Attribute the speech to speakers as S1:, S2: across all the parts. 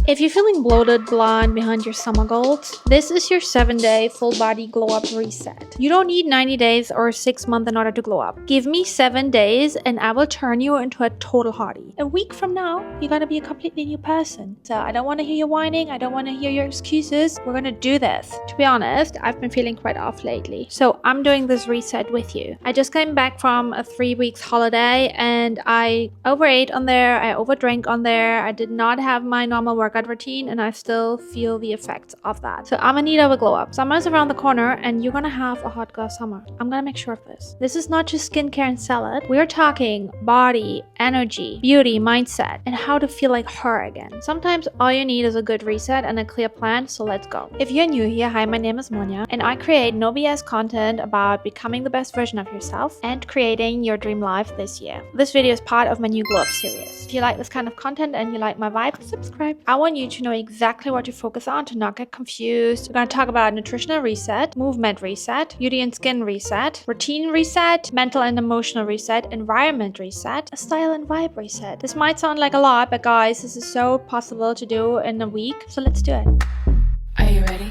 S1: If you're feeling bloated, blonde, behind your summer goals, this is your 7-day full body glow up reset. You don't need 90 days or 6 months in order to glow up. Give me 7 days and I will turn you into a total hottie. A week from now, you're gonna be a completely new person. So I don't wanna hear you whining, I don't wanna hear your excuses. We're gonna do this. To be honest, I've been feeling quite off lately. So I'm doing this reset with you. I just came back from a 3 weeks holiday and I overate on there, I overdrank on there, I did not have my normal workout routine and I still feel the effects of that. So I'm in need of a glow up. Summer's around the corner and you're gonna have a hot girl summer. I'm gonna make sure of this. This is not just skincare and salad. We're talking body, energy, beauty, mindset, and how to feel like her again. Sometimes all you need is a good reset and a clear plan, so let's go. If you're new here, hi, my name is Monia and I create no BS content about becoming the best version of yourself and creating your dream life this year. This video is part of my new glow up series. If you like this kind of content and you like my vibe, subscribe. I want you to know exactly what to focus on to not get confused. We're going to talk about nutritional reset, movement reset, beauty and skin reset, routine reset, mental and emotional reset, environment reset, a style and vibe reset. This might sound like a lot, but guys, this is so possible to do in a week. So let's do it.
S2: Are you ready?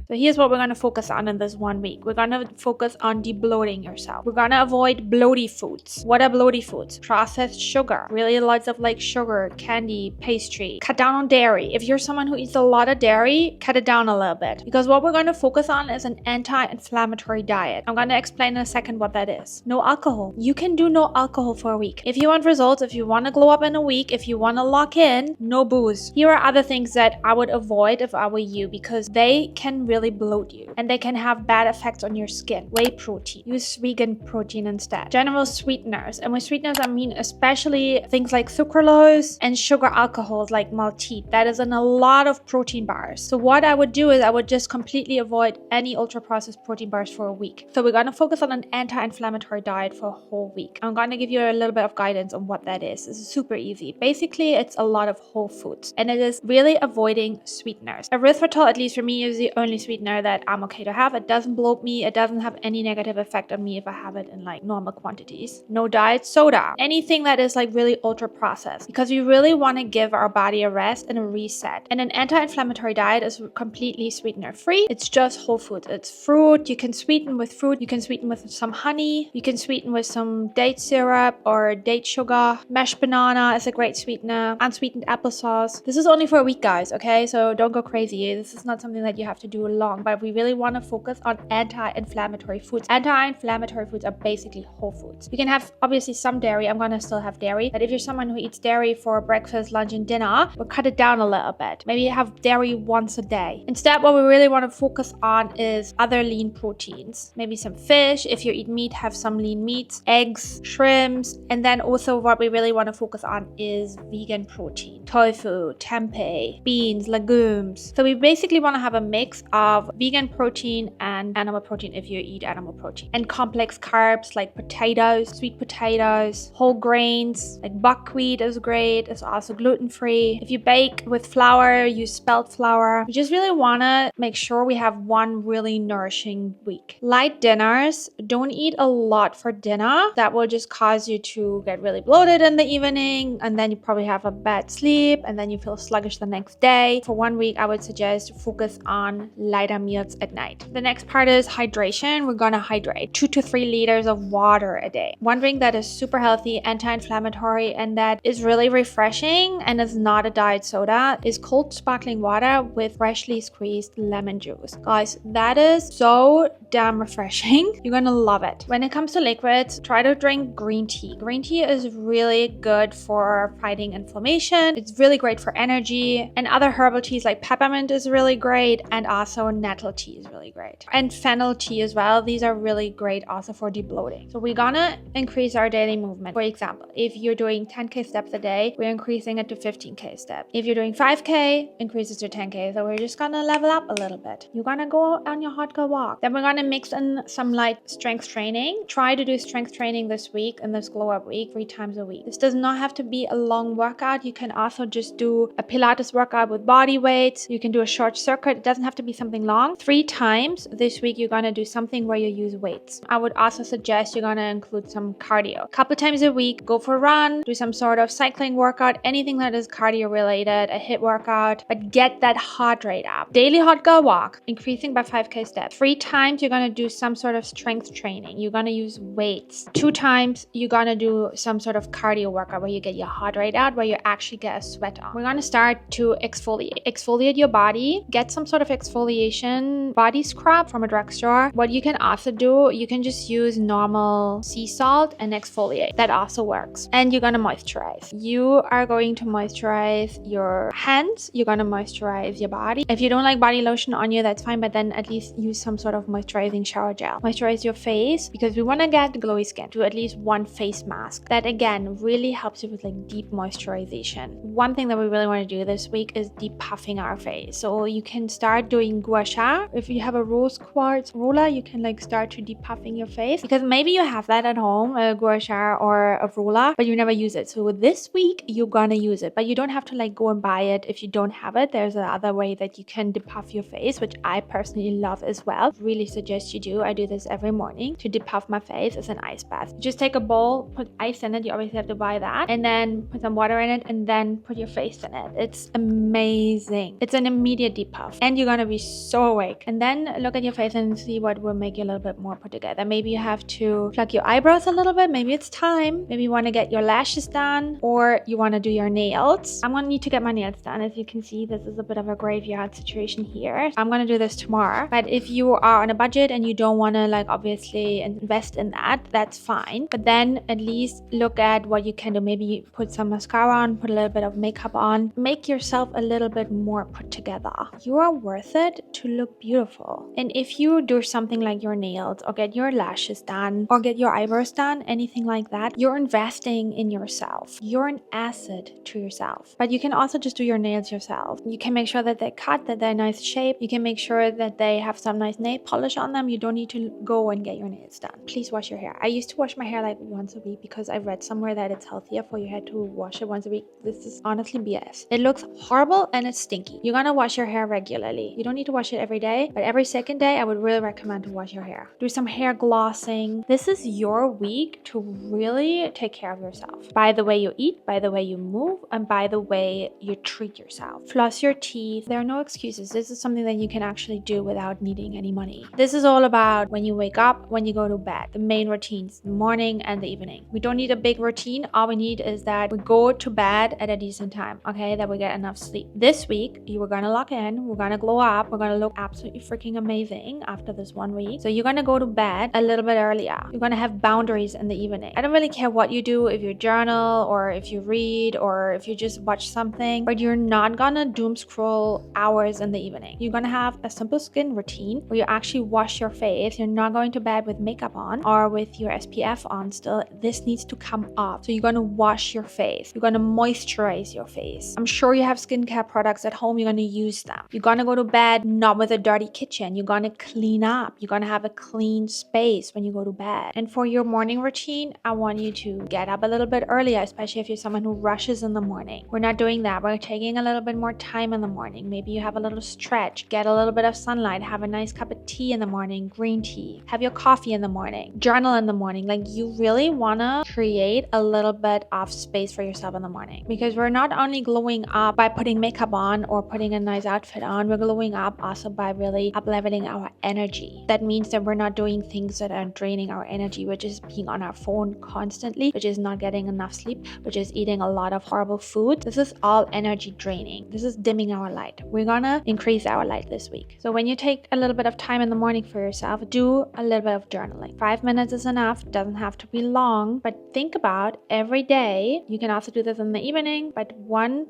S1: So here's what we're going to focus on in this 1 week. We're going to focus on de-bloating yourself. We're going to avoid bloaty foods. What are bloaty foods? Processed sugar. Really lots of like sugar, candy, pastry. Cut down on dairy. If you're someone who eats a lot of dairy, cut it down a little bit. Because what we're going to focus on is an anti-inflammatory diet. I'm going to explain in a second what that is. No alcohol. You can do no alcohol for a week. If you want results, if you want to glow up in a week, if you want to lock in, no booze. Here are other things that I would avoid if I were you because they can really bloat you and they can have bad effects on your skin. Whey protein. Use vegan protein instead. General sweeteners. And with sweeteners, I mean especially things like sucralose and sugar alcohols like maltite. That is in a lot of protein bars. So what I would do is I would just completely avoid any ultra processed protein bars for a week. So we're going to focus on an anti-inflammatory diet for a whole week. I'm going to give you a little bit of guidance on what that is. This is super easy. Basically, it's a lot of whole foods and it is really avoiding sweeteners. Erythritol, at least for me, is the only sweetener that I'm okay to have. It doesn't bloat me. It doesn't have any negative effect on me if I have it in like normal quantities. No diet soda. Anything that is like really ultra processed because we really want to give our body a rest and a reset. And an anti-inflammatory diet is completely sweetener free. It's just whole foods. It's fruit. You can sweeten with fruit. You can sweeten with some honey. You can sweeten with some date syrup or date sugar. Mashed banana is a great sweetener. Unsweetened applesauce. This is only for a week, guys, okay? So don't go crazy. This is not something that you have to do long, but we really want to focus on anti-inflammatory foods. Anti-inflammatory foods are basically whole foods. You can have obviously some dairy. I'm gonna still have dairy, but if you're someone who eats dairy for breakfast, lunch, and dinner, we'll cut it down a little bit. Maybe have dairy once a day. Instead, what we really want to focus on is other lean proteins. Maybe some fish. If you eat meat, have some lean meats, eggs, shrimps, and then also what we really want to focus on is vegan protein. Tofu, tempeh, beans, legumes. So we basically want to have a mix of vegan protein and animal protein if you eat animal protein. And complex carbs like potatoes, sweet potatoes, whole grains, like buckwheat is great. It's also gluten-free. If you bake with flour, use spelt flour. We just really want to make sure we have one really nourishing week. Light dinners. Don't eat a lot for dinner. That will just cause you to get really bloated in the evening and then you probably have a bad sleep and then you feel sluggish the next day. For 1 week, I would suggest focus on lighter meals at night. The next part is hydration. We're gonna hydrate 2 to 3 liters of water a day. One drink that is super healthy, anti-inflammatory, and that is really refreshing and is not a diet soda is cold sparkling water with freshly squeezed lemon juice. Guys, that is so damn refreshing. You're gonna love it. When it comes to liquids, try to drink green tea. Green tea is really good for fighting inflammation. It's really great for energy, and other herbal teas like peppermint is really great, and also nettle tea is really great. And fennel tea as well. These are really great also for de-bloating. So we're gonna increase our daily movement. For example, if you're doing 10K steps a day, we're increasing it to 15K steps. If you're doing 5K, increase it to 10K. So we're just gonna level up a little bit. You're gonna go on your hot girl walk. Then we're gonna mix in some light strength training. Try to do strength training this week and this glow up week 3 times a week. This does not have to be a long workout. You can also just do a Pilates workout with body weights. You can do a short circuit. It doesn't have to be something something long. 3 times this week, you're gonna do something where you use weights. I would also suggest you're gonna include some cardio. A couple times a week, go for a run, do some sort of cycling workout, anything that is cardio related, a HIIT workout, but get that heart rate up. Daily hot girl walk, increasing by 5K steps. 3 times, you're gonna do some sort of strength training. You're gonna use weights. 2 times, you're gonna do some sort of cardio workout where you get your heart rate out, where you actually get a sweat on. We're gonna start to exfoliate. Exfoliate your body. Get some sort of exfoliation body scrub from a drugstore. What you can also do, you can just use normal sea salt and exfoliate. That also works. And you're gonna moisturize. You are going to moisturize your hands. You're gonna moisturize your body. If you don't like body lotion on you, that's fine, but then at least use some sort of moisturizing shower gel. Moisturize your face because we want to get glowy skin. Do at least one face mask. That again really helps you with like deep moisturization. One thing that we really want to do this week is deep puffing our face. So you can start doing gua sha. If you have a rose quartz roller, you can like start to deep puffing your face because maybe you have that at home, a gua sha or a roller, but you never use it. So this week you're gonna use it, but you don't have to like go and buy it if you don't have it. There's another way that you can depuff your face, which I personally love as well. Really suggest you do. I do this every morning to depuff my face as an ice bath. Just take a bowl, put ice in it. You obviously have to buy that, and then put some water in it, and then put your face in it. It's amazing. It's an immediate depuff, and you're gonna be so awake. And then look at your face and see what will make you a little bit more put together. Maybe you have to pluck your eyebrows a little bit. Maybe it's time. Maybe you want to get your lashes done, or you want to do your nails. I'm gonna need to get my nails done. As you can see, this is a bit of a graveyard situation here. I'm gonna do this tomorrow. But if you are on a budget and you don't want to like obviously invest in that, that's fine. But then at least look at what you can do. Maybe put some mascara on, put a little bit of makeup on, make yourself a little bit more put together. You are worth it to look beautiful. And if you do something like your nails or get your lashes done or get your eyebrows done, anything like that, you're investing in yourself. You're an asset to yourself. But you can also just do your nails yourself. You can make sure that they're cut, that they're nice shape. You can make sure that they have some nice nail polish on them. You don't need to go and get your nails done. Please wash your hair. I used to wash my hair like once a week because I read somewhere that it's healthier for your hair to wash it once a week. This is honestly BS. It looks horrible and it's stinky. You're gonna wash your hair regularly. You don't need to wash it every day, but every second day I would really recommend to wash your hair. Do some hair glossing. This is your week to really take care of yourself. By the way you eat, by the way you move, and by the way you treat yourself. Floss your teeth. There are no excuses. This is something that you can actually do without needing any money. This is all about when you wake up, when you go to bed, the main routines, the morning and the evening. We don't need a big routine. All we need is that we go to bed at a decent time, okay? That we get enough sleep. This week, you are gonna lock in, we're gonna glow up, we're gonna look absolutely freaking amazing after this 1 week. So you're gonna go to bed a little bit earlier. You're gonna have boundaries in the evening. I don't really care what you do, if you journal or if you read or if you just watch something, but you're not gonna doom scroll hours in the evening. You're gonna have a simple skin routine where you actually wash your face. You're not going to bed with makeup on or with your SPF on still. This needs to come off. So you're gonna wash your face. You're gonna moisturize your face. I'm sure you have skincare products at home. You're gonna use them. You're gonna go to bed not with a dirty kitchen. You're gonna clean up. You're gonna have a clean space when you go to bed. And for your morning routine, I want you to get up a little bit earlier, especially if you're someone who rushes in the morning. We're not doing that. We're taking a little bit more time in the morning. Maybe you have a little stretch, get a little bit of sunlight, have a nice cup of tea in the morning, green tea, have your coffee in the morning, journal in the morning. Like you really wanna create a little bit of space for yourself in the morning, because we're not only glowing up by putting makeup on or putting a nice outfit on, we're glowing up also by really up-leveling our energy. That means that we're not doing things that are draining our energy, which is being on our phone constantly, which is not getting enough sleep, which is eating a lot of horrible food. This is all energy draining. This is dimming our light. We're gonna increase our light this week. So when you take a little bit of time in the morning for yourself, do a little bit of journaling. 5 minutes is enough. Doesn't have to be long, but think about every day. You can also do this in the evening, but once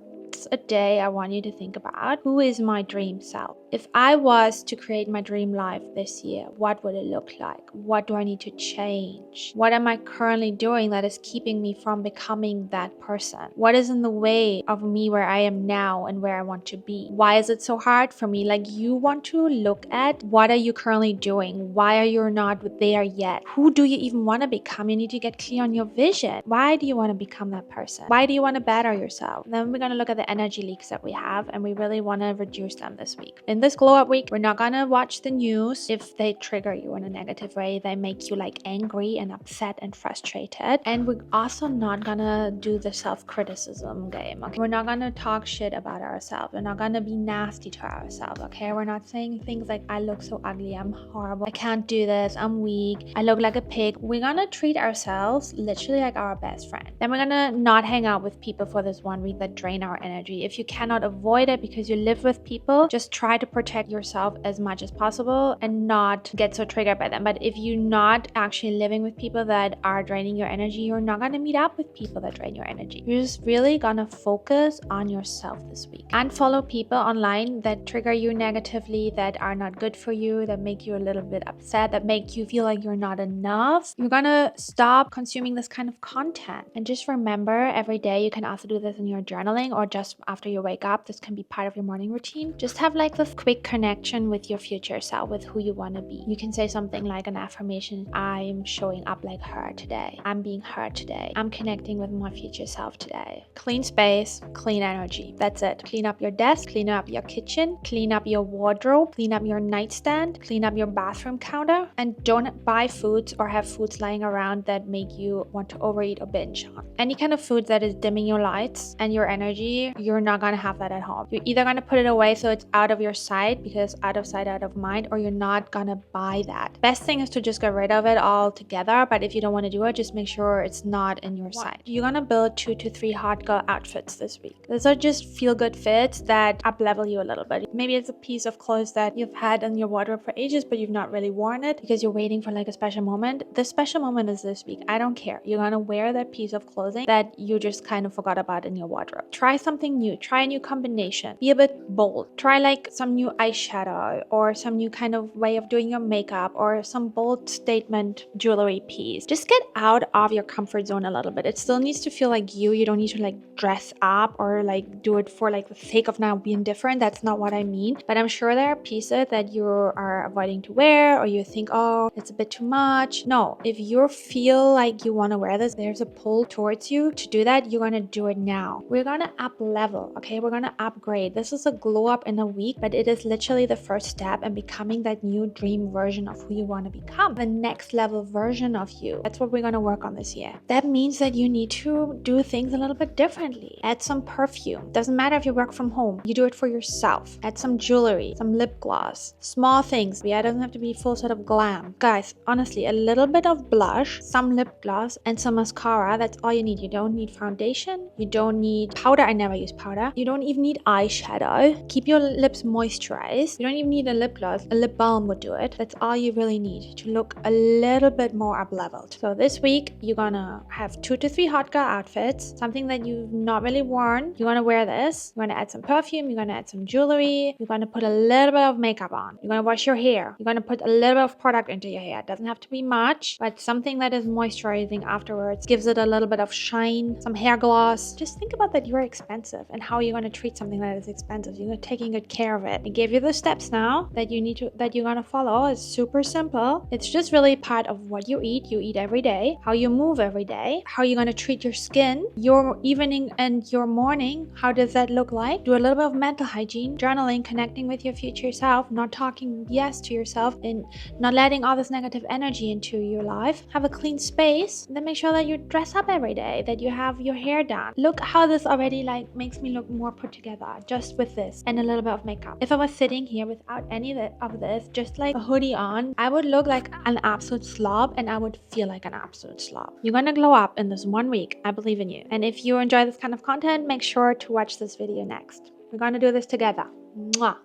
S1: a day, I want you to think about, who is my dream self? If I was to create my dream life this year, what would it look like? What do I need to change? What am I currently doing that is keeping me from becoming that person? What is in the way of me where I am now and where I want to be? Why is it so hard for me? Like, you want to look at what are you currently doing? Why are you not there yet? Who do you even want to become? You need to get clear on your vision. Why do you want to become that person? Why do you want to better yourself? Then we're going to look at the the energy leaks that we have, and we really want to reduce them this week. In this glow up week, we're not gonna watch the news if they trigger you in a negative way, they make you like angry and upset and frustrated. And we're also not gonna do the self-criticism game, okay? We're not gonna talk shit about ourselves. We're not gonna be nasty to ourselves, okay? We're not saying things like, I look so ugly, I'm horrible, I can't do this, I'm weak, I look like a pig. We're gonna treat ourselves literally like our best friend. Then we're gonna not hang out with people for this 1 week that drain our energy. If you cannot avoid it because you live with people, just try to protect yourself as much as possible and not get so triggered by them. But if you're not actually living with people that are draining your energy, you're not gonna meet up with people that drain your energy. You're just really gonna focus on yourself this week. Unfollow people online that trigger you negatively, that are not good for you, that make you a little bit upset, that make you feel like you're not enough. You're gonna stop consuming this kind of content. And just remember, every day, you can also do this in your journaling or just after you wake up. This can be part of your morning routine. Just have like this quick connection with your future self, with who you want to be. You can say something like an affirmation: I'm showing up like her today. I'm being her today. I'm connecting with my future self today. Clean space, clean energy. That's it. Clean up your desk, clean up your kitchen, clean up your wardrobe, clean up your nightstand, clean up your bathroom counter, and don't buy foods or have foods lying around that make you want to overeat or binge on. Any kind of food that is dimming your lights and your energy, you're not gonna have that at home. You're either gonna put it away so it's out of your sight, because out of sight, out of mind, or you're not gonna buy that. Best thing is to just get rid of it altogether, but if you don't want to do it, just make sure it's not in your sight. You're gonna build 2 to 3 hot girl outfits this week. Those are just feel-good fits that up-level you a little bit. Maybe it's a piece of clothes that you've had in your wardrobe for ages, but you've not really worn it because you're waiting for like a special moment. The special moment is this week. I don't care. You're gonna wear that piece of clothing that you just kind of forgot about in your wardrobe. Try something new. Try a new combination. Be a bit bold. Try like some new eyeshadow or some new kind of way of doing your makeup or some bold statement jewelry piece. Just get out of your comfort zone a little bit. It still needs to feel like you. You don't need to like dress up or like do it for like the sake of now being different. That's not what I mean. But I'm sure there are pieces that you are avoiding to wear, or you think, oh, it's a bit too much. No, if you feel like you want to wear this, there's a pull towards you to do that, you're gonna do it now. We're gonna up level, okay? We're gonna upgrade. This is a glow up in a week, but it is literally the first step in becoming that new dream version of who you want to become, the next level version of you. That's what we're gonna work on this year. That means that you need to do things a little bit differently. Add some perfume. Doesn't matter if you work from home, you do it for yourself. Add some jewelry, some lip gloss, small things. Yeah, it doesn't have to be full set of glam. Guys, honestly, a little bit of blush, some lip gloss, and some mascara. That's all you need. You don't need foundation. You don't need powder. I never use powder. You don't even need eyeshadow. Keep your lips moisturized. You don't even need a lip gloss. A lip balm would do it. That's all you really need to look a little bit more up leveled. So this week, you're gonna have 2 to 3 hot girl outfits, something that you've not really worn. You're gonna wear this. You're gonna add some perfume. You're gonna add some jewelry. You're gonna put a little bit of makeup on. You're gonna wash your hair. You're gonna put a little bit of product into your hair. It doesn't have to be much, but something that is moisturizing afterwards, gives it a little bit of shine, some hair gloss. Just think about that you're expensive and how you're going to treat something that is expensive. You're taking good care of it. I gave you the steps now that you're going to follow. It's super simple. It's just really part of what you eat every day, how you move every day, how you're going to treat your skin, your evening and your morning. How does that look like? Do a little bit of mental hygiene, journaling, connecting with your future self, not talking yes to yourself, and not letting all this negative energy into your life. Have a clean space. Then make sure that you dress up every day, that you have your hair done. Look how this already like makes me look more put together just with this and a little bit of makeup. If I was sitting here without any of this, just like a hoodie on, I would look like an absolute slob and I would feel like an absolute slob. You're gonna glow up in this 1 week. I believe in you. And if you enjoy this kind of content, make sure to watch this video next. We're gonna do this together. Mwah.